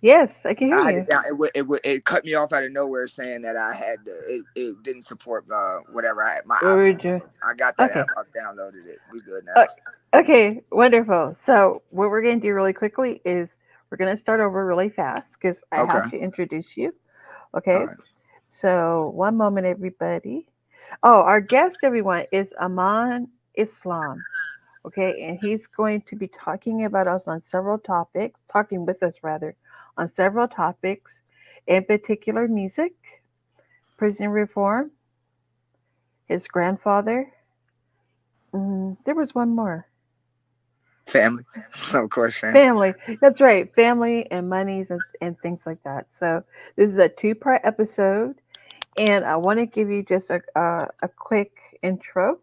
Yes, I can hear I had to, you. it cut me off out of nowhere saying that I had to, it didn't support whatever my What were iPhone. you? So I got that Okay. app. I've downloaded it. We good now. Uh, okay, wonderful. So, what we're going to do really quickly is we're going to start over really fast because I Okay. have to introduce you. All Okay. right. So, one moment, everybody. Oh, our guest, everyone, is Aman Islam. Okay. And he's going to be talking about us on several topics, talking with us rather, on several topics, in particular music, prison reform, his grandfather. There was one more. Family, of course, family. Family. That's right. Family and monies and things like that. So this is a two-part episode, and I want to give you just a quick intro.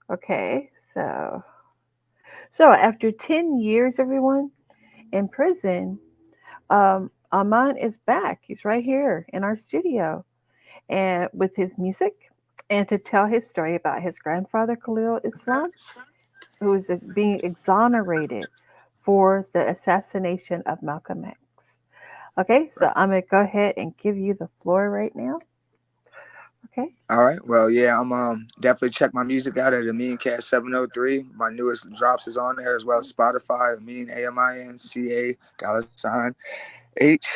Okay. So after 10 years, everyone in prison, Aman is back. He's right here in our studio, and with his music, and to tell his story about his grandfather Khalil Islam, who is being exonerated for the assassination of Malcolm X. Okay, so I'm gonna go ahead and give you the floor right now. Okay. All right. Well, yeah, I'm definitely check my music out at Amin Ca 703. My newest drops is on there as well as Spotify. Amin AMIN CA $ H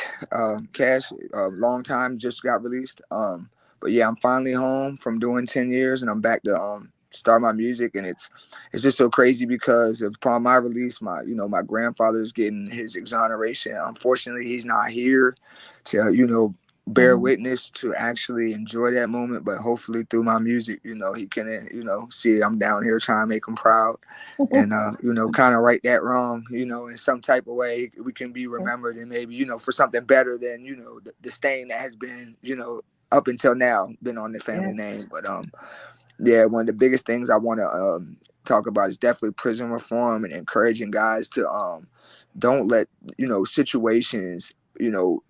Cash. Long time just got released. But yeah, I'm finally home from doing 10 years, and I'm back to start my music, and it's just so crazy because upon my release, my grandfather's getting his exoneration. Unfortunately, he's not here to bear Mhm. witness to actually enjoy that moment, but hopefully through my music, he can see I'm down here trying to make him proud, and kind of right that wrong, in some type of way we can be Okay. remembered, and maybe for something better than the stain that has been up until now been on the family Yes. name. But yeah, one of the biggest things I want to talk about is definitely prison reform and encouraging guys to don't let situations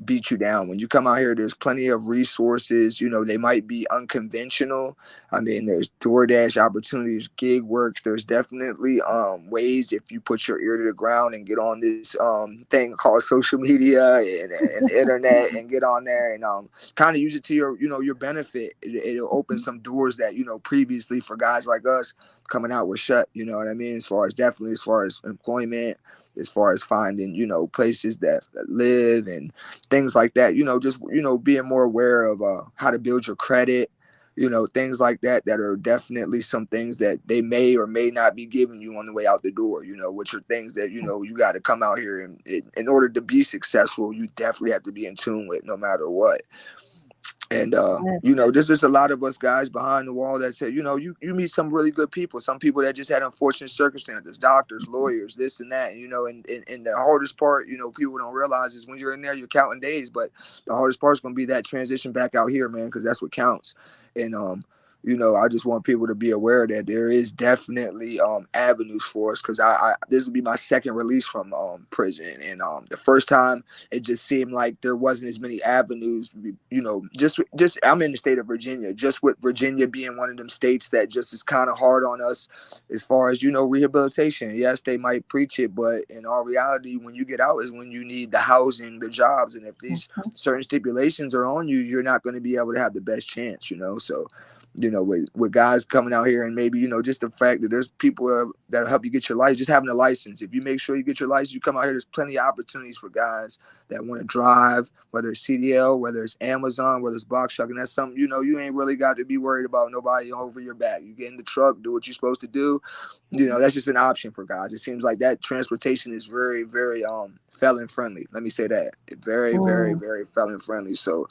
beat you down. When you come out here, there's plenty of resources. They might be unconventional. I mean, there's DoorDash opportunities, gig works. There's definitely ways if you put your ear to the ground and get on this thing called social media and the internet and get on there and kind of use it to your your benefit. It'll open some doors that previously for guys like us coming out were shut. You know what I mean? As far as employment, as far as finding places that live and things like that. Just being more aware of how to build your credit. Things like that are definitely some things that they may or may not be giving you on the way out the door. Which are things that you got to come out here and in order to be successful, you definitely have to be in tune with no matter what. And Yes. there's just a lot of us guys behind the wall that said, you meet some really good people, some people that just had unfortunate circumstances, doctors, lawyers, this and that, and the hardest part, people don't realize is when you're in there, you're counting days, but the hardest part is going to be that transition back out here, man, because that's what counts. And I just want people to be aware that there is definitely avenues for us, because I this will be my second release from prison, and the first time it just seemed like there wasn't as many avenues. Just I'm in the state of Virginia, just with Virginia being one of them states that just is kind of hard on us as far as rehabilitation. Yes, they might preach it, but in all reality, when you get out is when you need the housing, the jobs, and if these Mhm. certain stipulations are on you, you're not going to be able to have the best chance. So with guys coming out here and maybe just the fact that there's people that'll help you get your license. Just having a license, if you make sure you get your license, you come out here, there's plenty of opportunities for guys that want to drive, whether it's CDL, whether it's Amazon, whether it's box truck. And that's something you ain't really got to be worried about nobody over your back. You get in the truck, do what you're supposed to do. That's just an option for guys. It seems like that transportation is very, very felon friendly. Let me say that. Very, very, Mm. very felon friendly. So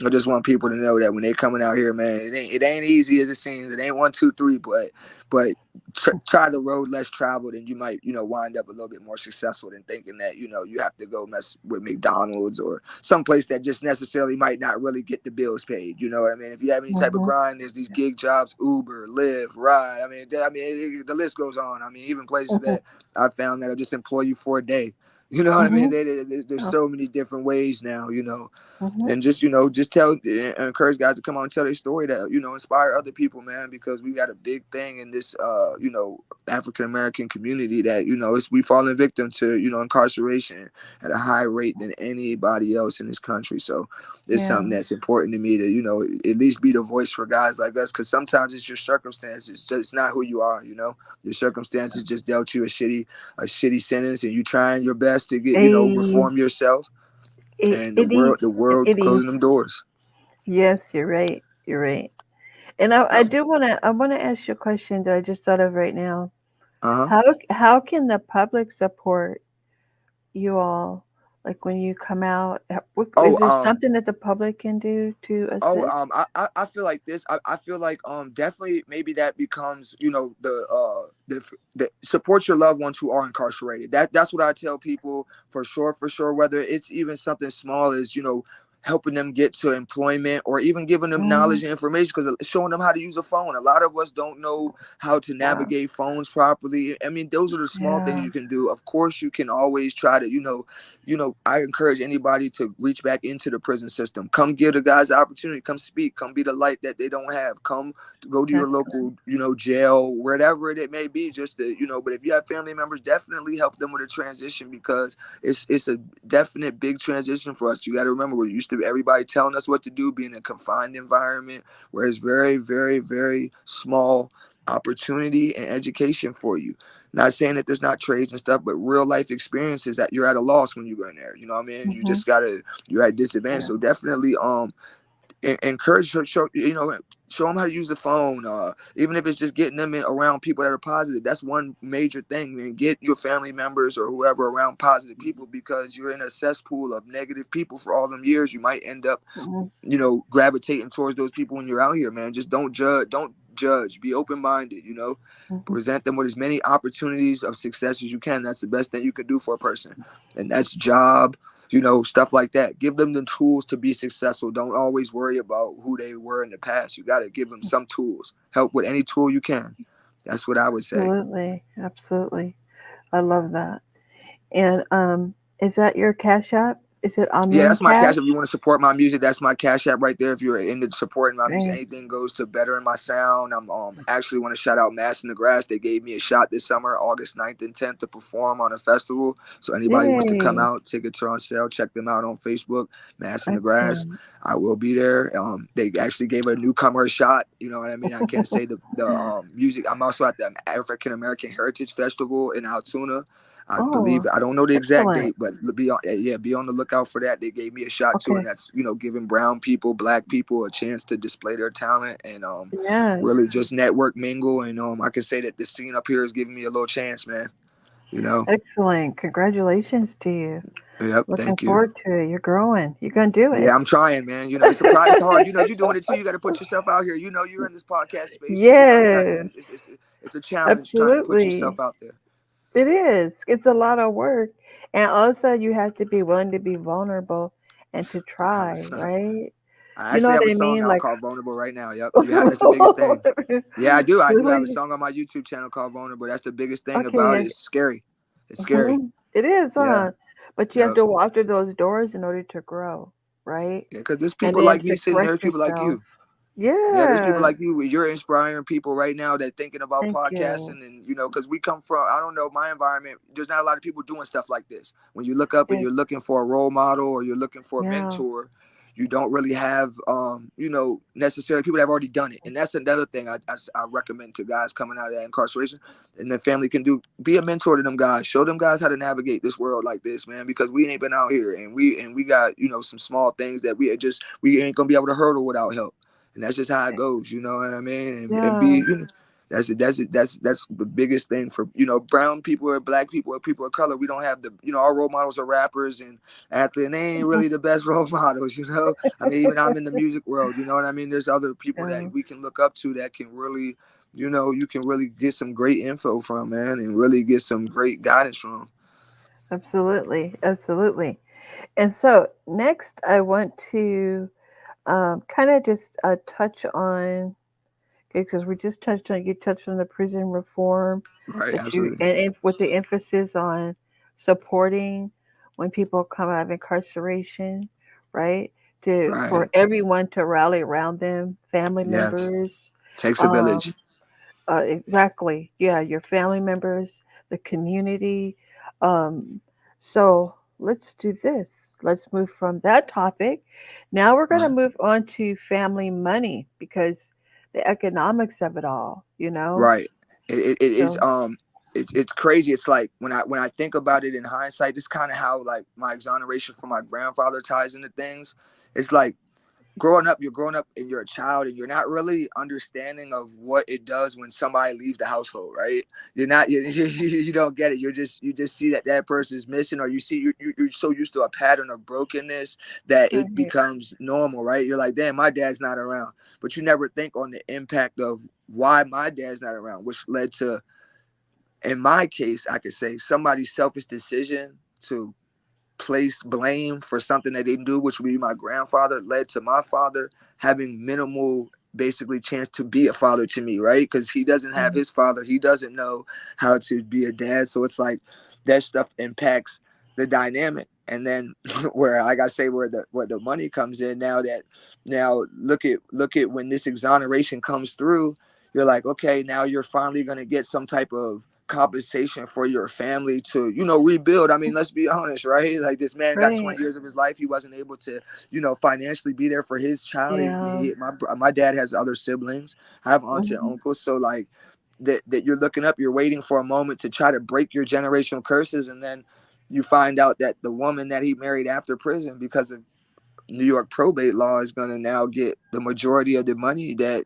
I just want people to know that when they coming out here, man, it ain't easy as it seems. It ain't 1, 2, 3, but try the road less traveled, and you might wind up a little bit more successful than thinking that you have to go mess with McDonald's or someplace that just necessarily might not really get the bills paid. You know what I mean? If you have any type of Mhm. grind, there's these gig jobs, Uber, Lyft, Ride. The list goes on. I mean, even places Mhm. that I found that'll just employ you for a day. You know what I mean? Mhm. There's Oh. so many different ways now. Mhm. And just just tell, encourage guys to come out and tell their story, that inspire other people, man, because we got a big thing in this African American community, that it's we falling victim to incarceration at a higher rate than anybody else in this country. So it's Yeah. something that's important to me to at least be the voice for guys like us, because sometimes it's your circumstances, it's just not who you are. Your circumstances just dealt you a shitty sentence, and you trying your best to get A reform yourself, and the itty world the world itty. closing them doors. Yes, you're right. You're right. And I do wanna ask you a question that I just thought of right now. Uh-huh. How can the public support you all, like when you come out? Oh, Is there something that the public can do to Oh, assist? I feel like this. I feel like definitely maybe that becomes the support your loved ones who are incarcerated. That's what I tell people, for sure, for sure. Whether it's even something small as helping them get to employment, or even giving them Mm, knowledge and information, because showing them how to use a phone. A lot of us don't know how to yeah, navigate phones properly. I mean, those are the small things yeah, you can do. Of course, you can always try to I encourage anybody to reach back into the prison system. Come give the guys the opportunity. Come speak. Come be the light that they don't have. Come to go to your excellent. local, jail, wherever it may be. Just to, but if you have family members, definitely help them with a transition, because it's a definite big transition for us. You got to remember, we used to be everybody telling us what to do, being in a confined environment where it's very, very, very small opportunity and education for you. Not saying that there's not trades and stuff, but real life experiences that you're at a loss when you go in there. You know what I mean? You Hmm. just gotta, you're at disadvantage. Yeah. So definitely encourage, show them how to use the phone. Even if it's just getting them around people that are positive. That's one major thing, man. Get your family members or whoever around positive people, because you're in a cesspool of negative people for all them years. You might end up Hmm. gravitating towards those people when you're out here, man. Just don't judge, be open-minded, Hmm. present them with as many opportunities of success as you can. That's the best thing you can do for a person. And that's job, stuff like that. Give them the tools to be successful. Don't always worry about who they were in the past. You got to give them some tools. Help with any tool you can. That's what I would say. Absolutely, absolutely. I love that. And is that your Cash App? Is it Yeah, Amin that's my Cash? cash. If you want to support my music, that's my cash app right there. If you're into supporting my music, Right. anything goes to bettering my sound. I'm actually want to shout out Mass in the Grass. They gave me a shot this summer, August 9th and 10th, to perform on a festival. So anybody wants to come Yay! out, tickets are on sale. Check them out on Facebook, Mass in the Grass. Excellent. I will be there. They actually gave a newcomer a shot. You know what I mean? I can't say the music. I'm also at the African American Heritage Festival in Altoona. I believe, Oh, I don't know the exact excellent. date, but be on the lookout for that. They gave me a shot too, and Okay. that's giving brown people, black people a chance to display their talent, and really Yes. just network, mingle, and I can say that the scene up here is giving me a little chance, man. You know, Excellent. Congratulations to you. yep, Looking thank you. forward to it. You're growing. You're gonna do Yeah, it. I'm trying, man. It's a it's hard. You're doing it too. You got to put yourself out here. You're in this podcast space, and you got Yes. it's a challenge trying to put yourself Absolutely. out there. It is. It's a lot of work. And also you have to be willing to be vulnerable and to I have try, a right? I You know actually what have a I song mean? out Like called Vulnerable right now. Yep. Yeah, that's the biggest thing. Yeah, I do. I do have a really? song on my YouTube channel called Vulnerable. That's the biggest thing about Okay. it. It's scary. It's scary. Mhm. It is, Yeah. huh? But you have Yep. to walk through those doors in order to grow, right? Yeah, because there's And people then like to me sitting there. correct There's people like yourself. you. Yeah, there's people Yeah. like you. You're inspiring people right now that thinking about Thank you. podcasting, and because we come from, I don't know, my environment. There's not a lot of people doing stuff like this. When you look up and It, you're looking for a role model, or you're looking for a yeah. mentor, you don't really have, necessarily people that have already done it. And that's another thing I recommend to guys coming out of that incarceration, and their family can do. Be a mentor to them guys. Show them guys how to navigate this world like this, man. Because we ain't been out here, and we got some small things that we ain't gonna be able to hurdle without help, and that's just how it goes. You know what I mean? And be, Yeah. that's the biggest thing for brown people or black people or people of color. We don't have the our role models are rappers and athletes, and they ain't really the best role models. I mean, even I'm in the music world. You know what I mean? There's other people that Yeah. we can look up to that can really, you can really get some great info from, man, and really get some great guidance from. Absolutely. Absolutely. And so next I want to kind of just touch on, because we just touched on, you touched on the prison reform Right? that you, Absolutely. and with the emphasis on supporting when people come out of incarceration, right? to for Right. everyone to rally around them, family Yes. members. Takes a Um, village. exactly. Yeah, your family members, the community. Um, so let's do this. Let's move from that topic. Now we're going to Right. move on to family money because the economics of it all, you know? Right. It is So, it's crazy. It's like when I think about it in hindsight, it's kind of how like my exoneration from my grandfather ties into things. It's like growing up, you're growing up and you're a child and you're not really understanding of what it does when somebody leaves the household, right? You're not you don't get it. You just see that that person is missing, or you see you're so used to a pattern of brokenness that it right, becomes normal, right? You're like, damn, my dad's not around, but you never think on the impact of why my dad's not around, which led to, in my case, I could say somebody's selfish decision to place blame for something that they didn't do, which would be my grandfather, led to my father having minimal basically chance to be a father to me, right? Because he doesn't have right, his father. He doesn't know how to be a dad. So it's like that stuff impacts the dynamic. And then where like I say where the money comes in now look at when this exoneration comes through, you're like, okay, now you're finally gonna get some type of compensation for your family to rebuild. I mean, let's be honest, right? Like this man got right. 20 years of his life, he wasn't able to financially be there for his child. Yeah. My dad has other siblings. I have aunts and Hmm. uncles, so like that you're looking up, you're waiting for a moment to try to break your generational curses, and then you find out that the woman that he married after prison, because of New York probate law, is going to now get the majority of the money that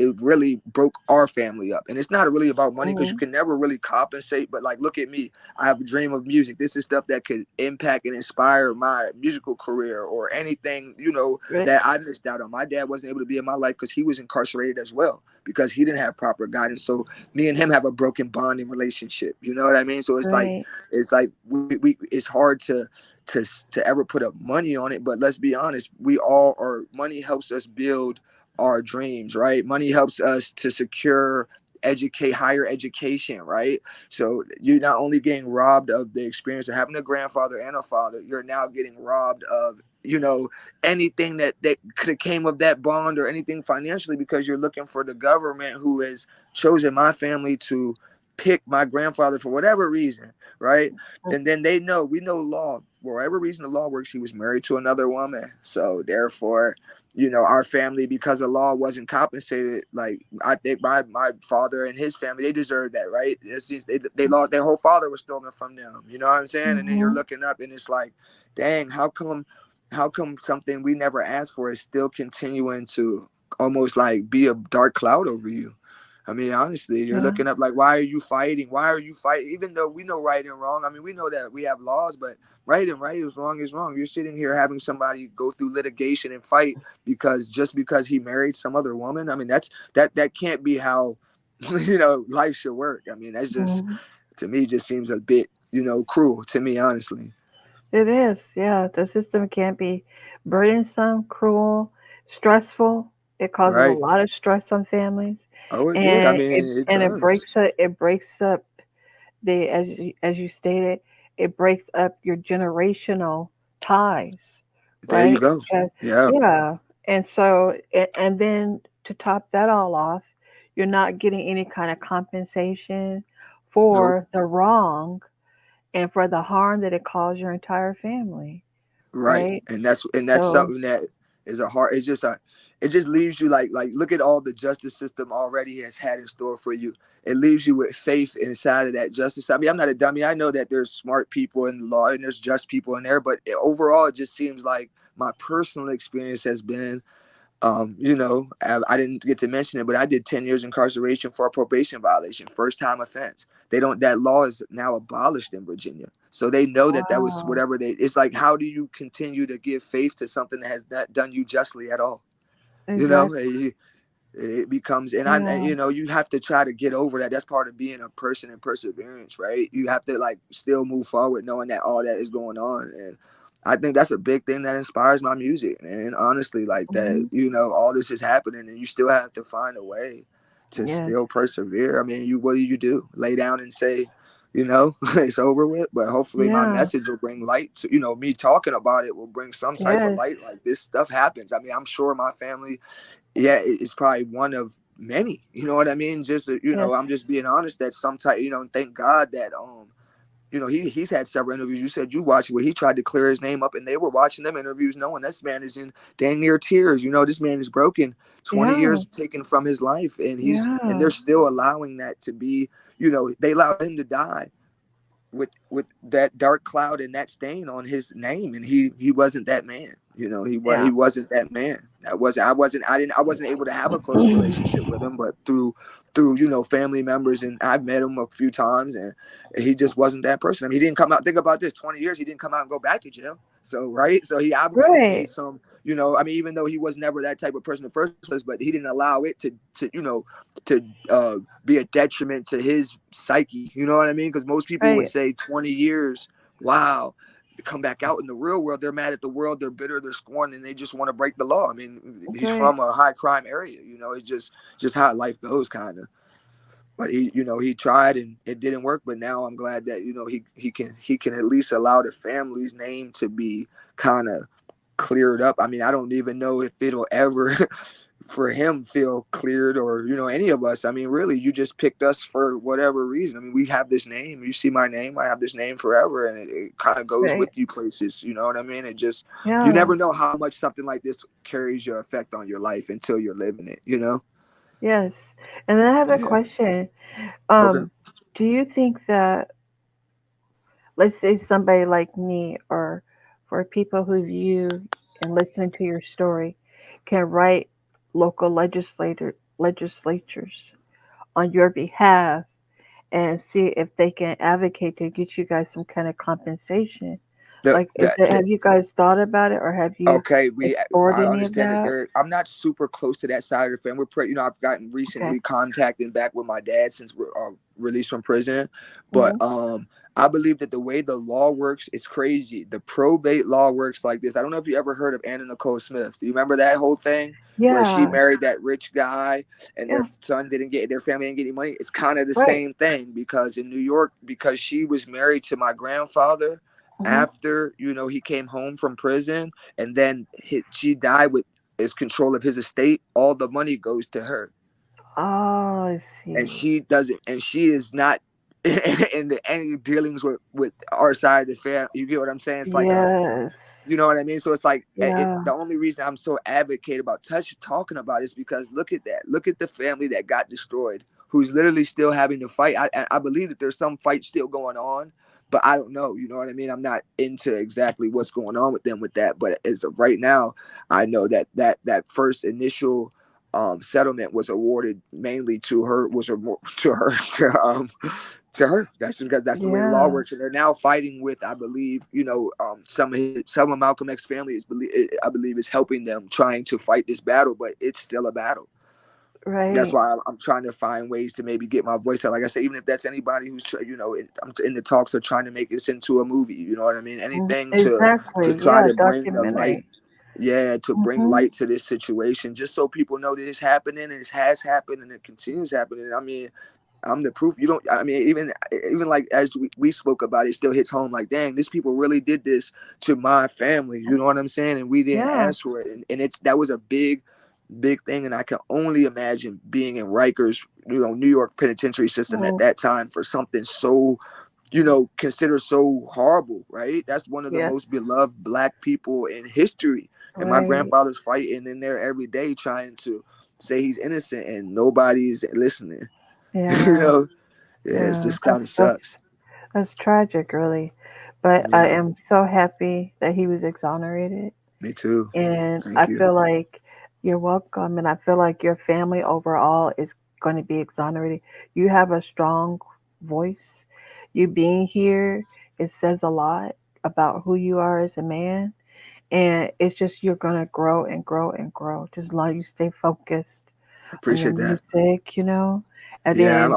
it really broke our family up. And it's not really about money because you Hmm. can never really compensate. But like, look at me. I have a dream of music. This is stuff that could impact and inspire my musical career or anything, Right, that I missed out on. My dad wasn't able to be in my life because he was incarcerated as well because he didn't have proper guidance. So me and him have a broken bonding relationship. You know what I mean? So right. it's like we it's hard to ever put up money on it, but let's be honest, we all are. Money helps us build our dreams, right? Money helps us to secure educate higher education, right? So you're not only getting robbed of the experience of having a grandfather and a father, you're now getting robbed of anything that could have came of that bond or anything financially, because you're looking for the government who has chosen my family to pick my grandfather for whatever reason, right? And then we know law, for whatever reason the law works, he was married to another woman, so therefore our family, because the law wasn't compensated, like I think my father and his family, they deserve that, right? It's just they lost, their whole father was stolen from them, you know what I'm saying? And then you're Hmm. looking up and it's like, dang, how come something we never asked for is still continuing to almost like be a dark cloud over you? I mean, honestly, you're Yeah. looking up like, why are you fighting? Why are you fighting? Even though we know right and wrong. I mean, we know that we have laws, but right and right is wrong is wrong. You're sitting here having somebody go through litigation and fight because he married some other woman. I mean, that can't be how life should work. I mean, that's just, Hmm. to me, just seems a bit cruel to me, honestly. It is. Yeah. The system can be burdensome, cruel, stressful. It causes a Right? lot of stress on families, Oh, it did. I and mean, it it does. breaks up the as you stated, it breaks up your generational ties, There you right? go. Because Yeah. yeah, and so and then to top that all off, you're not getting any kind of compensation Nope. for the wrong and for the harm that it caused your entire family, Right. right? And that's So, something that is a hard. It's just it just leaves you like look at all the justice system already has had in store for you. It leaves you with faith inside of that justice. I mean, I'm not a dummy. I know that there's smart people in the law and there's just people in there, but overall, it just seems like my personal experience has been, I didn't get to mention it, but I did 10 years incarceration for a probation violation, first time offense. They don't, that law is now abolished in Virginia. So they know that that was wow, whatever it's like, how do you continue to give faith to something that has not done you justly at all? You know, exactly. it becomes, and Yeah. you have to try to get over that. That's part of being a person in perseverance, right? You have to like still move forward knowing that all that is going on. And I think that's a big thing that inspires my music, and honestly, like that, Hmm. all this is happening and you still have to find a way to Yes. still persevere. I mean, what do? Lay down and say, it's over with. But hopefully my Yeah. message will bring light to, me talking about it will bring some type of Yes. light. Like, this stuff happens. I mean, I'm sure my family, yeah, it's probably one of many, you know what I mean? Just, I'm Yes. just being honest that some type, and thank God that, he's had several interviews. You said you watched where he tried to clear his name up, and they were watching them interviews, knowing this man is in dang near tears. This man is broken. 20 years Yeah. taken from his life, and they're Yeah. still allowing that to be. They allowed him to die with that dark cloud and that stain on his name, and he wasn't that man. He Yeah. wasn't that man. I wasn't able to have a close relationship with him, but through family members, and I've met him a few times, and he just wasn't that person. I mean, he didn't come out. Think about this: 20 years, he didn't come out and go back to jail. So right, so he obviously made Right. some. I mean, even though he was never that type of person in the first place, but he didn't allow it to be a detriment to his psyche. You know what I mean? Because most people would Right. say 20 years, wow. To come back out in the real world, they're mad at the world, they're bitter, they're scorned, and they just want to break the law. I mean, he's Right. from a high crime area. It's just how life goes, kind of. But he tried and it didn't work. But now I'm glad that he can at least allow the family's name to be kind of cleared up. I mean, I don't even know if it'll ever for him feel cleared, or any of us. I mean, really, you just picked us for whatever reason. I mean, we have this name. You see my name, I have this name forever, and it kind of goes Right. with you places. You know what I mean? It just, you Yeah. never know how much something like this carries your effect on your life until you're living it. Yes. And then I have a Yeah. question. Okay. Do you think that, let's say somebody like me, or for people who view and listening to your story, can write local legislatures on your behalf and see if they can advocate to get you guys some kind of compensation? The, Like, the, the have you guys thought about it, or have you Okay, explored I any of understand that that? there. I'm not super close to that side of the family. I've gotten Okay. recently contacted back with my dad since we're released from prison, but Hmm. I believe that the way the law works is crazy. The probate law works like this. I don't know if you ever heard of Anna Nicole Smith. Do you remember that whole thing where she Yeah. married that rich guy and Yeah. their family didn't get any money? It's kind of the Right. same thing because in New York, because she was married to my grandfather Hmm. after he came home from prison, and then she died with his control of his estate. All the money goes to her, Oh, I and see. she doesn't, and she is not in any dealings with our side of the family. You get what I'm saying? It's like Yes. you know what I mean? So it's like Yeah. the only reason I'm so advocate about talking about it is because look at that. Look at the family that got destroyed, who's literally still having to fight. I believe that there's some fight still going on, but I don't know. You know what I mean? I'm not into exactly what's going on with them with that. But as of right now, I know that first initial settlement was awarded mainly to her, to her, to her. That's because that's the way the law Yeah. works, and they're now fighting with, I believe, some of Malcolm X's family I believe is helping them trying to fight this battle, but it's still a battle. That's Right. why I'm trying to find ways to maybe get my voice out. Like I said, even if that's anybody who's I'm in the talks of trying to make this into a movie. You know what I mean? Anything to Exactly. try Yeah. to bring the light. Documentary. Yeah, to bring Hmm. light to this situation, just so people know that it's happening and it has happened and it continues happening. I mean, I'm the proof. You don't. I mean, even like as we spoke about, it still hits home. Like, dang, these people really did this to my family. You know what I'm saying? And we didn't Yeah. ask for it. And that was a big thing. And I can only imagine being in Rikers, New York penitentiary system at Mm. that time for something so considered so horrible. Right? That's one of the Yes. most beloved Black people in history. And my Right. grandfather's fighting in there every day, trying to say he's innocent, and nobody's listening. you Yeah. know yeah, it's Yeah. just kind of sucks. That's tragic, really. But I Yeah, am so happy that he was exonerated. me too. And I Thank you. feel like you're welcome. And I feel like your family overall is going to be exonerated. You have a strong voice. You being here, it says a lot about who you are as a man. And it's just you're going to grow and grow and grow. Just as long as you stay focused on your Appreciate that. music, and Yeah, then and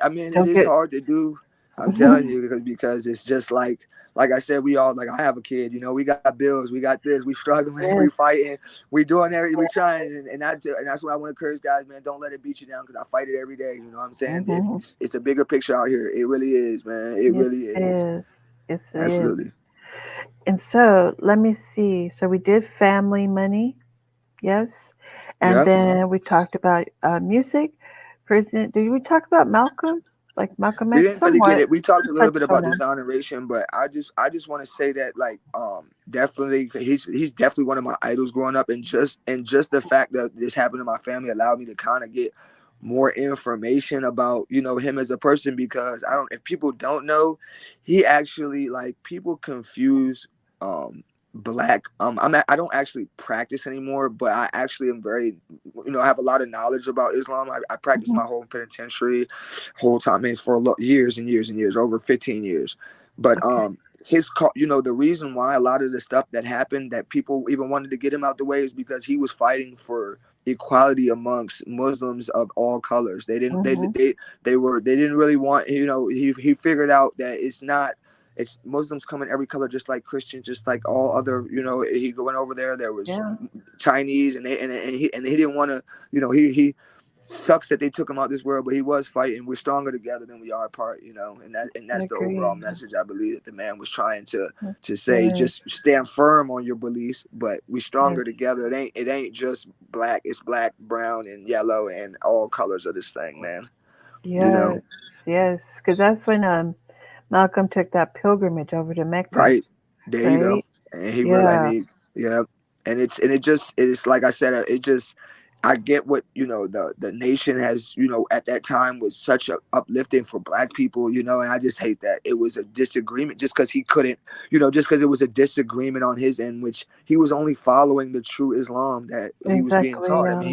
I mean, it don't is get hard to do. I'm telling you, because it's just like I said, we all, like, I have a kid, we got bills, we got this, we struggling, we Yes. fighting, we doing everything, we trying, and that's what I want to encourage guys, man. Don't let it beat you down, because I fight it every day. You know what I'm saying? Hmm. It's a bigger picture out here. It really is, man. It Yes, really it is. is. Yes, it is. Absolutely. And so let me see. So we did family money, yes, and Yep. then we talked about music. President, did we talk about Malcolm? Like Malcolm We X, didn't really get somewhat. it. We talked We a little bit touched on about him. exoneration, but I just want to say that, like, definitely, he's definitely one of my idols growing up, and just the fact that this happened to my family allowed me to kind of get more information about him as a person, because I don't if people don't know, he actually, like, people confuse um black I don't actually practice anymore, but I actually am very, I have a lot of knowledge about Islam. I practiced Hmm. my whole penitentiary whole time, means for years and years and years, over 15 years. But Okay. the reason why a lot of the stuff that happened, that people even wanted to get him out the way, is because he was fighting for equality amongst Muslims of all colors. They didn't Hmm. they didn't really want, he figured out that it's Muslims come in every color, just like Christians, just like all other, he went over there. There was Yeah, Chinese, and he didn't want to, he sucks that they took him out this world, but he was fighting. We're stronger together than we are apart, and I that's the overall agree. message I believe that the man was trying That's to say. good. Just stand firm on your beliefs, but we stronger Yes. together. It ain't just black. It's black, brown, and yellow, and all colors of this thing, man. you know Yes. Yes. Because that's when Malcolm took that pilgrimage over to Mecca, Right. There you go. right? And he really, Yeah. yeah. And it's like I said, I get what, the nation has, at that time was such a uplifting for black people, and I just hate that it was a disagreement just because he couldn't, just because it was a disagreement on his end, which he was only following the true Islam that he was being Exactly. taught. I mean,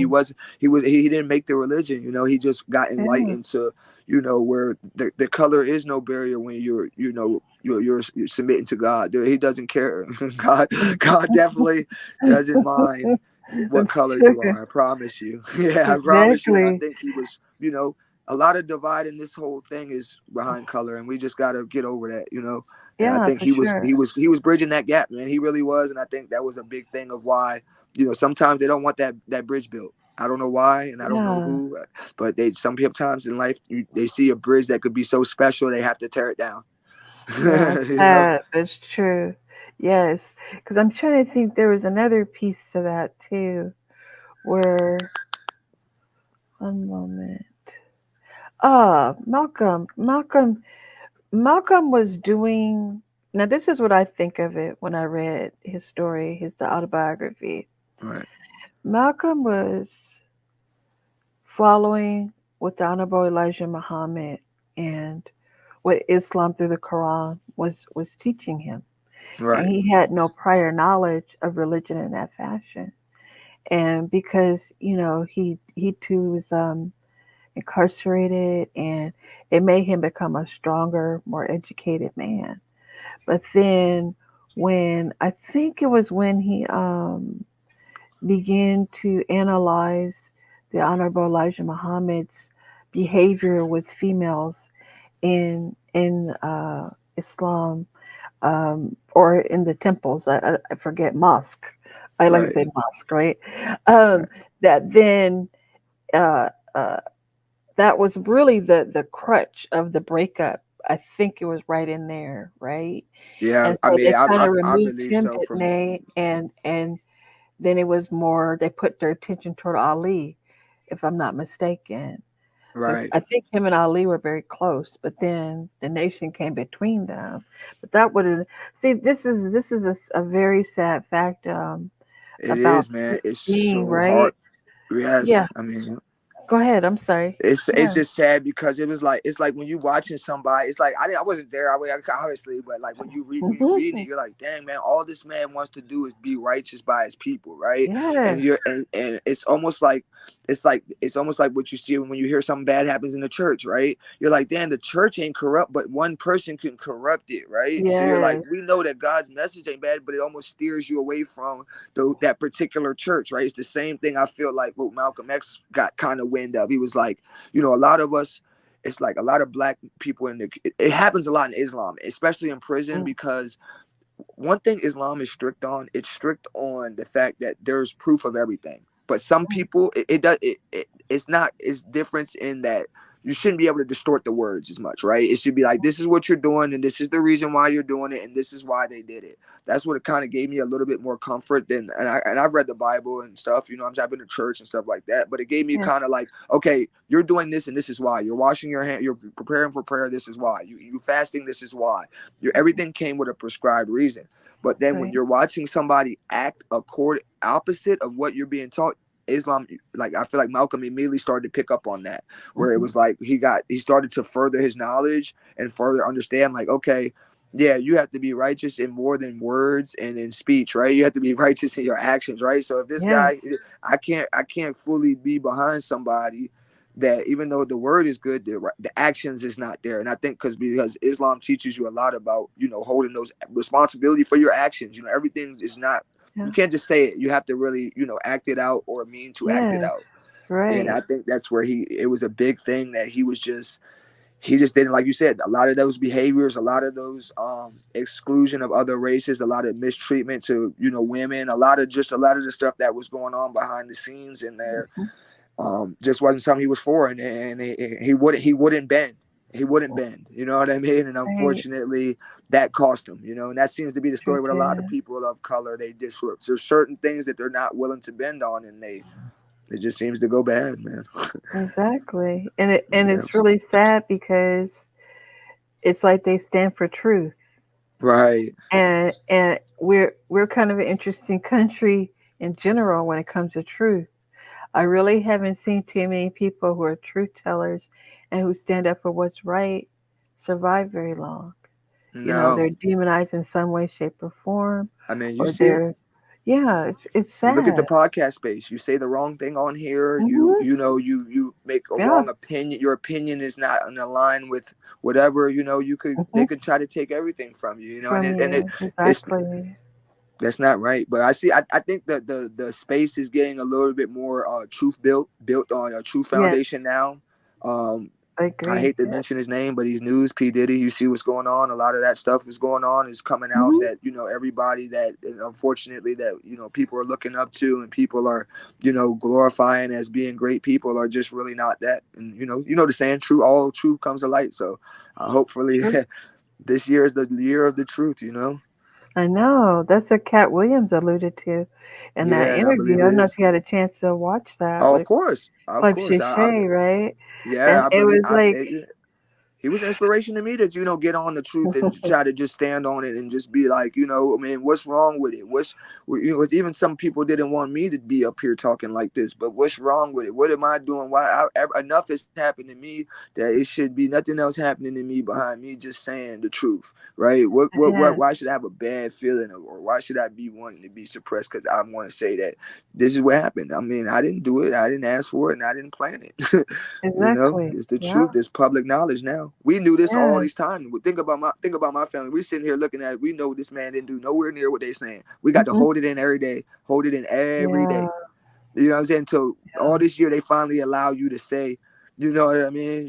he didn't make the religion, he just got Yeah. enlightened to, where the color is no barrier when you're submitting to God. He doesn't care. God definitely doesn't mind what That's color true. you are. I promise you. Yeah, I promise you. And I Exactly. think he was, a lot of divide in this whole thing is behind color, and we just got to get over that. And I Yeah, think for he was sure. he was he was bridging that gap, man. He really was, and I think that was a big thing of why, sometimes they don't want that bridge built. I don't know why, and I don't know Yeah. who, but some people times in life, they see a bridge that could be so special, they have to tear it down. Yeah, it's you know, sad. That's true. Yes. Because I'm trying to think there was another piece to that too, where, one moment. Malcolm was doing, now this is what I think of it when I read his story, his autobiography. right, Malcolm was following what the Honorable Elijah Muhammad and what Islam through the Quran was teaching him. And right, he had no prior knowledge of religion in that fashion. And because, he too was incarcerated, and it made him become a stronger, more educated man. But then when I think it was when he began to analyze the Honorable Elijah Muhammad's behavior with females in Islam, or in the temples. I forget, mosque. I like to right, say mosque, right? Um, right. that then uh, uh, that was really the crutch of the breakup. I think it was right in there, right? Yeah, And I so mean, they I, kind I of I removed believe him, so. didn't From they? And then it was more, they put their attention toward Ali, if I'm not mistaken, because right, I think him and Ali were very close. But then the nation came between them. But that would have, see. This is a very sad fact, it about is, man. this It's being so hard. right. Yes, Yeah, I mean, go ahead. I'm sorry. it's Yeah. just sad because it's like when you watching somebody. It's like I wasn't there. Obviously, but like when you read it, you're like, dang, man, all this man wants to do is be righteous by his people, right? And Yes. it's almost like it's almost like what you see when you hear something bad happens in the church, right? You're like, damn, the church ain't corrupt, but one person can corrupt it, right? So you're like, Yes. we know that God's message ain't bad, but it almost steers you away from that particular church, right? It's the same thing I feel like what Malcolm X got kind of wind of. He was like, a lot of us, it's like a lot of black people in the, it happens a lot in Islam, especially in prison, Mm, because one thing Islam is strict on, it's strict on the fact that there's proof of everything. But some mm, people, it does it's not, it's difference in that you shouldn't be able to distort the words as much, right? It should be like, this is what you're doing, and this is the reason why you're doing it, and this is why they did it. That's what it kind of gave me a little bit more comfort than, and I've read the Bible and stuff, I've been to church and stuff like that, but it gave me yeah. kind of like, okay, you're doing this, and this is why. You're washing your hand, you're preparing for prayer, this is why. You fasting, this is why. Your everything came with a prescribed reason. But then when Right. you're watching somebody act opposite of what you're being taught, Islam, like I feel like Malcolm immediately started to pick up on that, where it Hmm. was like he started to further his knowledge and further understand, like, okay, yeah, you have to be righteous in more than words and in speech, right? You have to be righteous in your actions, right? So if this Yes. guy, I can't fully be behind somebody that, even though the word is good, the actions is not there. And I think because Islam teaches you a lot about, holding those responsibility for your actions. Everything is not, you Yeah. can't just say it. You have to really, act it out, or mean to act it Yes. out. And Right. I think that's where it was a big thing that he just didn't, like you said, a lot of those behaviors, a lot of those exclusion of other races, a lot of mistreatment to, women, a lot of the stuff that was going on behind the scenes in there, Hmm. just wasn't something he was for, and he wouldn't bend. He wouldn't bend. You know what I mean? And Right. unfortunately, that cost him. And that seems to be the Sure story with a lot of did. people of color. They just, there's certain things that they're not willing to bend on, and it just seems to go bad, man. Exactly. And Yeah, it's really sad because it's like they stand for truth. right. And we're kind of an interesting country in general when it comes to truth. I really haven't seen too many people who are truth tellers and who stand up for what's right survive very long. No, They're demonized in some way, shape, or form, I mean, you or see it. they're, yeah, it's You look at the sad. podcast space. You say the wrong thing on here. You Hmm. you know you make a Yeah. wrong opinion. Your opinion is not in line with whatever. You could Hmm. they could try to take everything from you. And From it you, it's exactly. that's not right. But I think that the space is getting a little bit more truth built on a true Yes, foundation now. Um, I I agree. hate to Yes. mention his name, but he's news. P Diddy. You see what's going on. A lot of that stuff is going on. Is coming out Hmm. that everybody that unfortunately that people are looking up to, and people are glorifying as being great people, are just really not that. And the saying, true, all truth comes to light. So hopefully True. this year is the year of the truth. I know. That's what Cat Williams alluded to in that Yeah, I believe interview. I it don't know if is. you had a chance to watch that Oh, with of Club course. Shay, right? Yeah, And I it believe. was like, He was inspiration to me to get on the truth and try to just stand on it and just be like, I mean, what's wrong with it? It's even some people didn't want me to be up here talking like this, but what's wrong with it? What am I doing? Enough has happened to me that it should be nothing else happening to me behind me just saying the truth, right? yeah, Why should I have a bad feeling, or why should I be wanting to be suppressed because I want to say that this is what happened? I mean, I didn't do it, I didn't ask for it, and I didn't plan it. exactly. It's the Yeah, truth. It's public knowledge now. We knew this all yeah. this time. Think about my family. We sitting here looking at it. We know this man didn't do nowhere near what they saying. We got to Hmm. hold it in every day. Hold it in every Yeah, day. You know what I'm saying? So yeah. all this year they finally allow you to say, you know what I mean?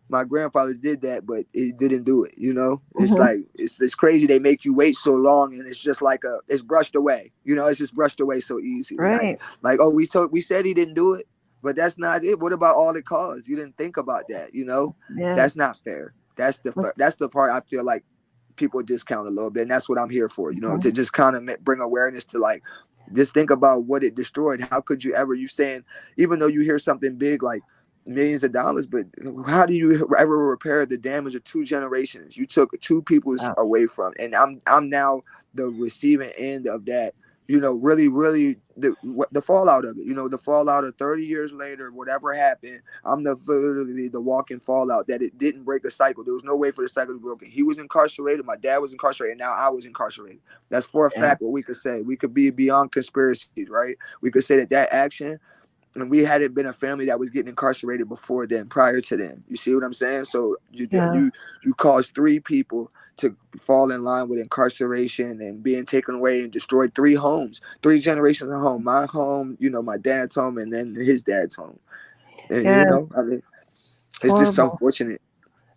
My grandfather did that, but he didn't do it. It's Hmm. like it's crazy. They make you wait so long, and it's just like it's brushed away. It's just brushed away so easily. Right. Like, oh, we said he didn't do it, but that's not it. What about all it caused? You didn't think about that. Yes. That's not fair. That's the part I feel like people discount a little bit, and that's what I'm here for. Hmm. To just kind of bring awareness to, like, just think about what it destroyed. How could you ever? You saying, even though you hear something big like millions of dollars, but how do you ever repair the damage of two generations? You took two people's Oh, away from, and I'm now the receiving end of that. Really, really, the fallout of it. The fallout of 30 years later, whatever happened. I'm literally the walking fallout that it didn't break a cycle. There was no way for the cycle to be broken. He was incarcerated. My dad was incarcerated. And now I was incarcerated. That's for a yeah. fact what we could say. We could be beyond conspiracies, right? We could say that action, and we hadn't been a family that was getting incarcerated before then, prior to then. You see what I'm saying? So you Yeah. you you caused three people to fall in line with incarceration and being taken away, and destroyed three homes, three generations of home. My home, my dad's home, and then his dad's home. And Yeah. I mean, It's It's just horrible. unfortunate.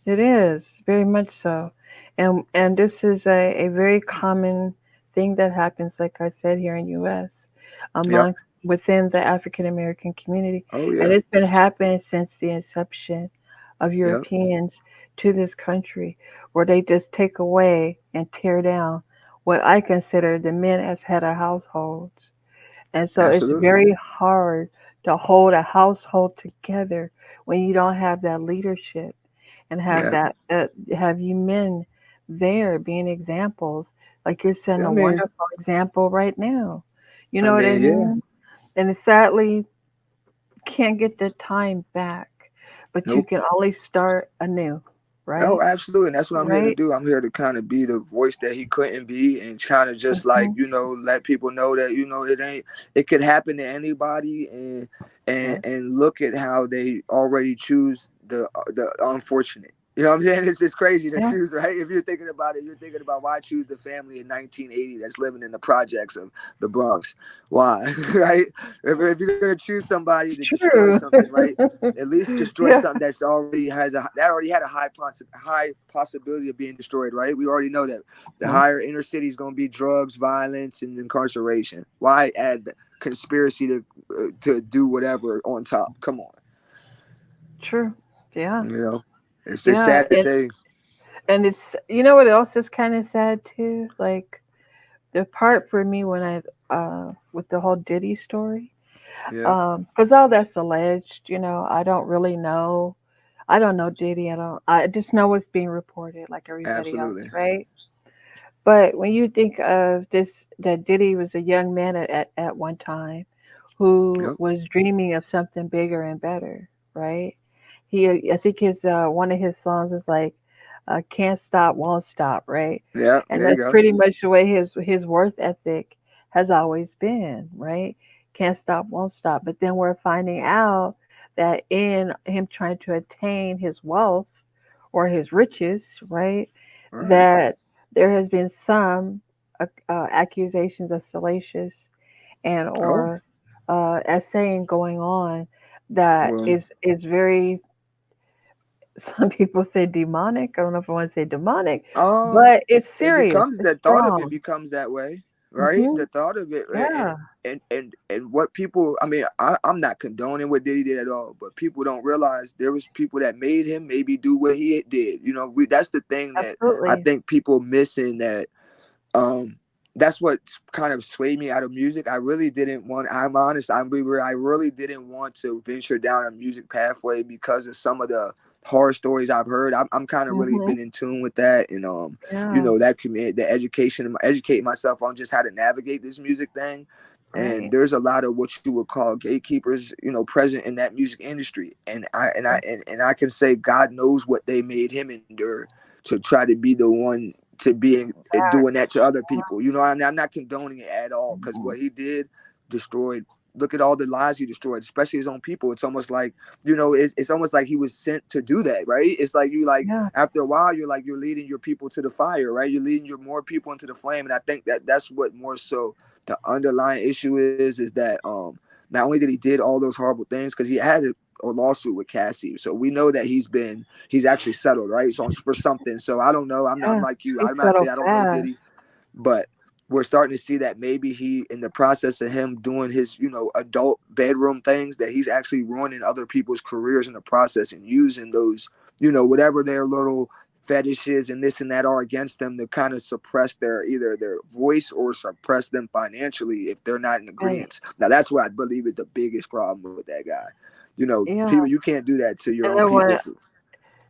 It is very much so, and this is a very common thing that happens, like I said, here in U.S. Yep. amongst within the African American community, Oh and yeah. it's been happening since the inception of Yep. Europeans to this country, where they just take away and tear down what I consider the men as head of households, and so it's Absolutely. very hard to hold a household together when you don't have that leadership and have Yeah. that have you men there being examples, like you're setting I a mean, wonderful example right now. You I know what I mean, yeah. mean? And it sadly can't get the time back, but you Nope. can always start anew, Oh, right? absolutely. And that's what I'm here to Right? do. I'm here to kind of be the voice that he couldn't be and kind of just like, Hmm. let people know that, it could happen to anybody Yeah. and look at how they already choose the unfortunate. You know what I'm saying? It's just crazy to Yeah. choose, right? If you're thinking about it, you're thinking about why choose the family in 1980 that's living in the projects of the Bronx. Why, right? If you're gonna choose somebody to destroy True. something, right? At least destroy Yeah. something that already had a high possibility of being destroyed, right? We already know that the Mhm. higher inner city is going to be drugs, violence, and incarceration. Why add the conspiracy to do whatever on top? Come on, True. Yeah. you know. It's just Yeah. sad to say. And it's, you know what else is kind of sad too? Like the part for me when with the whole Diddy story, Yeah, because all that's alleged, I don't really know. I don't know Diddy. I just know what's being reported, like everybody else, absolutely. right? But when you think of this, that Diddy was a young man at one time who Yep. was dreaming of something bigger and better, right? I think his one of his songs is like, "Can't Stop, Won't Stop," right? Yeah. And There you that's go. pretty much the way his worth ethic has always been, right? Can't stop, won't stop. But then we're finding out that in him trying to attain his wealth or his riches, right, All right. that there has been some accusations of salacious and Oh or essaying going on that well. is very, some people say demonic. I don't know if I want to say demonic, but it's It serious. becomes It's the thought of it strong. becomes that way, right? Hmm. The thought of it, Yeah, and what people, I mean, I'm not condoning what Diddy did at all, but people don't realize there was people that made him maybe do what he did. That's the thing that I absolutely. think people missing, that um that's what kind of swayed me out of music. I really didn't want, I'm honest, I really didn't want to venture down a music pathway because of some of the horror stories I've heard. I'm kind of really Hmm. been in tune with that, and Yeah, that community, the education, educate myself on just how to navigate this music thing. And right. there's a lot of what you would call gatekeepers, present in that music industry. And I can say God knows what they made him endure to try to be the one to being doing Facts. that to other people. I'm not condoning it at all, because Mhm. what he did destroyed. Look at all the lives he destroyed, especially his own people. It's almost like, it's almost like he was sent to do that, right? It's like you like Yeah, after a while, you're leading your people to the fire, right? You're leading your more people into the flame, and I think that's what more so the underlying issue is that not only did he did all those horrible things, because he had a lawsuit with Cassie, so we know that he's actually settled, right? So for something. So I don't know. I'm yeah. like you. He I'm not settled there. I don't know Diddy, fast. but we're starting to see that maybe he, in the process of him doing his, adult bedroom things, that he's actually ruining other people's careers in the process and using those, whatever their little fetishes and this and that are against them to kind of suppress either their voice or suppress them financially if they're not in Right. agreement. Now that's what I believe is the biggest problem with that guy. Yeah. People, you can't do that to your And own I people. want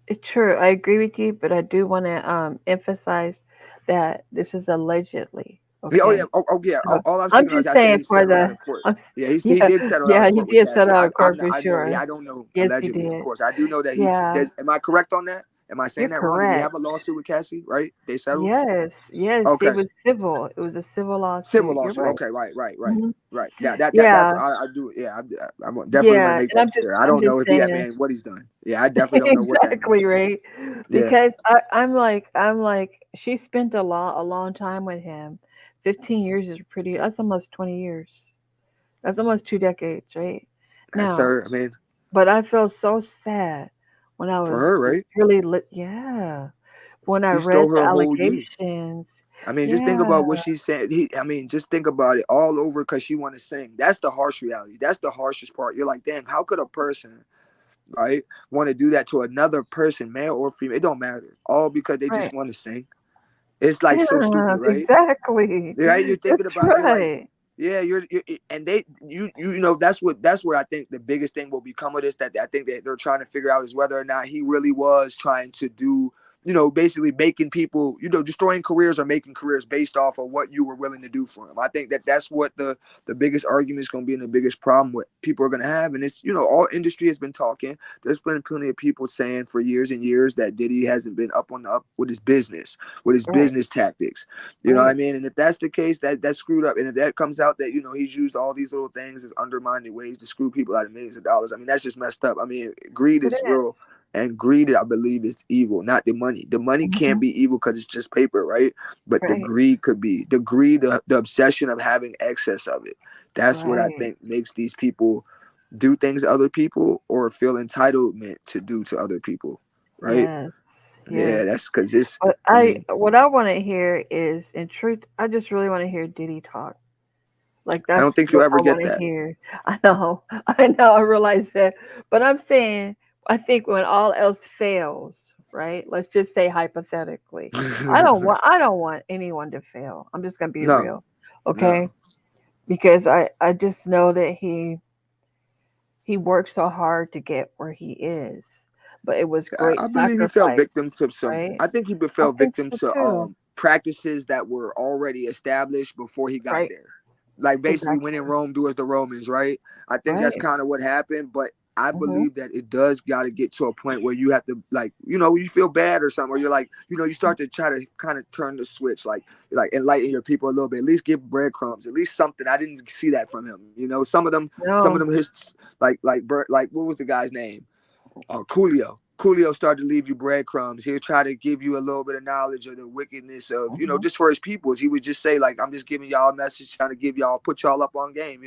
it's true. I agree with you, but I do want to emphasize that this is allegedly, Yeah, oh yeah, okay? oh yeah. So All I'm I'm speaking about is just I said saying he for settled out the, of court. I'm, Yeah, he yeah, did settle out yeah, of he court with did settle Cassie. out of I'm court not, for I know, sure. I don't know Yes, he allegedly, of did. course. I do know that he Yeah, does. Am I correct on that? Am I you're saying that wrong? Did he correct. have a lawsuit with Cassie? Right? They settled. Yes, yes, it Okay, was civil. It was a civil civil lawsuit. You're lawsuit. right. Okay, right. Hmm. Right. Now that's Yeah, what I do. Yeah, I definitely want to yeah, make and that clear. I I'm don't just know if he had saying. man what he's done. Yeah, I definitely don't know what that man Exactly, did. right? Yeah, Because I'm like she spent a long time with him. 15 years is pretty. That's almost 20 years. That's almost 2 decades, right? that's Now, her. I mean, but I felt so sad when I for was her, right? really yeah, when I He read stole the her whole youth. allegations. I mean, just think Yeah, about what she said. I mean, just think about it all over because she want to sing. That's the harsh reality. That's the harshest part. You're like, damn, how could a person, right, want to do that to another person, male or female? It don't matter. All because they just right. want to sing. It's like so Yeah, stupid, right? exactly. Right? You're thinking That's about. You're like, right. yeah, you're and they, you know, that's where I think the biggest thing will become of this. That I think that they're trying to figure out is whether or not he really was trying to do, basically making people, destroying careers or making careers based off of what you were willing to do for him. I think that that's what the biggest argument is going to be and the biggest problem what people are going to have. And it's, all industry has been talking. There's been plenty of people saying for years and years that Diddy hasn't been up on the up with his Right, business tactics. You know what I right, mean? And if that's the case, that's screwed up. And if that comes out that, he's used all these little things as undermining ways to screw people out of millions of dollars, I mean, that's just messed up. I mean, greed it is real. is. And greed, I believe, is evil, not the money. The money can't Mhm. be evil because it's just paper, right? But the Right, greed could be. The greed, the obsession of having excess of it. That's what I right. think makes these people do things to other people or feel entitlement to do to other people, right? Yes, Yeah, yes. that's because it's, But I mean, what I want to hear is, in truth, I just really want to hear Diddy talk. Like I that's don't think you'll what I ever want get to that. hear. I know, I know, I realize that, but I'm saying, I think when all else fails, right? Let's just say hypothetically, I don't want anyone to fail. I'm just gonna be No, real, okay? no. Because I just know that he worked so hard to get where he is, but it was great I believe he fell sacrifice, victim to some. right? I think he I fell think victim so to too. practices that were already established before he got Right? there. Like basically, when in Exactly. Rome, do as the Romans, right? I think that's Right. kind of what happened. But I Mhm. believe that it does got to get to a point where you have to, like, you feel bad or something, or you're like, you start to try to kind of turn the switch, like enlighten your people a little bit. At least give breadcrumbs, at least something. I didn't see that from him. Some of them No. his like what was the guy's name? Coolio. Coolio started to leave you breadcrumbs. He'll try to give you a little bit of knowledge of the wickedness of, Mhm. just for his peoples. He would just say, like, I'm just giving y'all a message, trying to give y'all, put y'all up on game.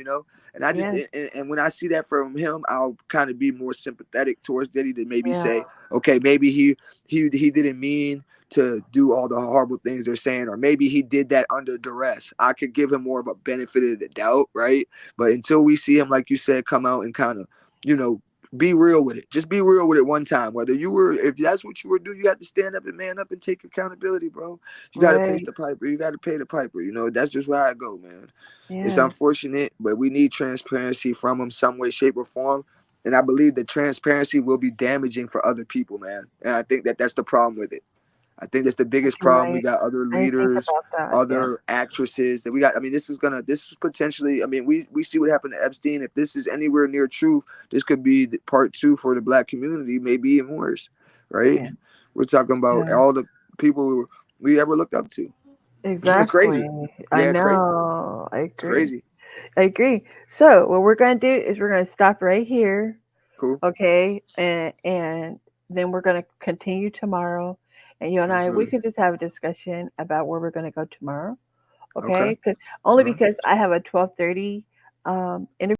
And I just, Yes. and when I see that from him, I'll kind of be more sympathetic towards Diddy to maybe Yeah. say, okay, maybe he didn't mean to do all the horrible things they're saying, or maybe he did that under duress. I could give him more of a benefit of the doubt, right? But until we see him, like you said, come out and kind of, you know, be real with it. Just be real with it one time. Whether you were, if that's what you were doing, you have to stand up and man up and take accountability, bro. You got to pay Right. the piper. You got to pay the piper. That's just where I go, man. It's Yes. unfortunate, but we need transparency from them some way, shape, or form. And I believe that transparency will be damaging for other people, man. And I think that that's the problem with it. I think that's the I think biggest you're problem. We right. got other I didn't think leaders, about that. Yeah. other actresses that we got. I mean, this is potentially. I mean, we see what happened to Epstein. If this is anywhere near truth, this could be the part two for the black community, maybe even worse, right? Yeah. We're talking about Yeah. all the people we ever looked up to. It's crazy. Exactly. I Yeah, it's crazy. know. I It's agree. crazy. I agree. So what we're gonna do is we're gonna stop right here, Cool. okay? And then we're gonna continue tomorrow. And you and I, we Absolutely. could just have a discussion about where we're gonna go tomorrow, Okay. okay? 'Cause only All right. because I have a 12:30 interview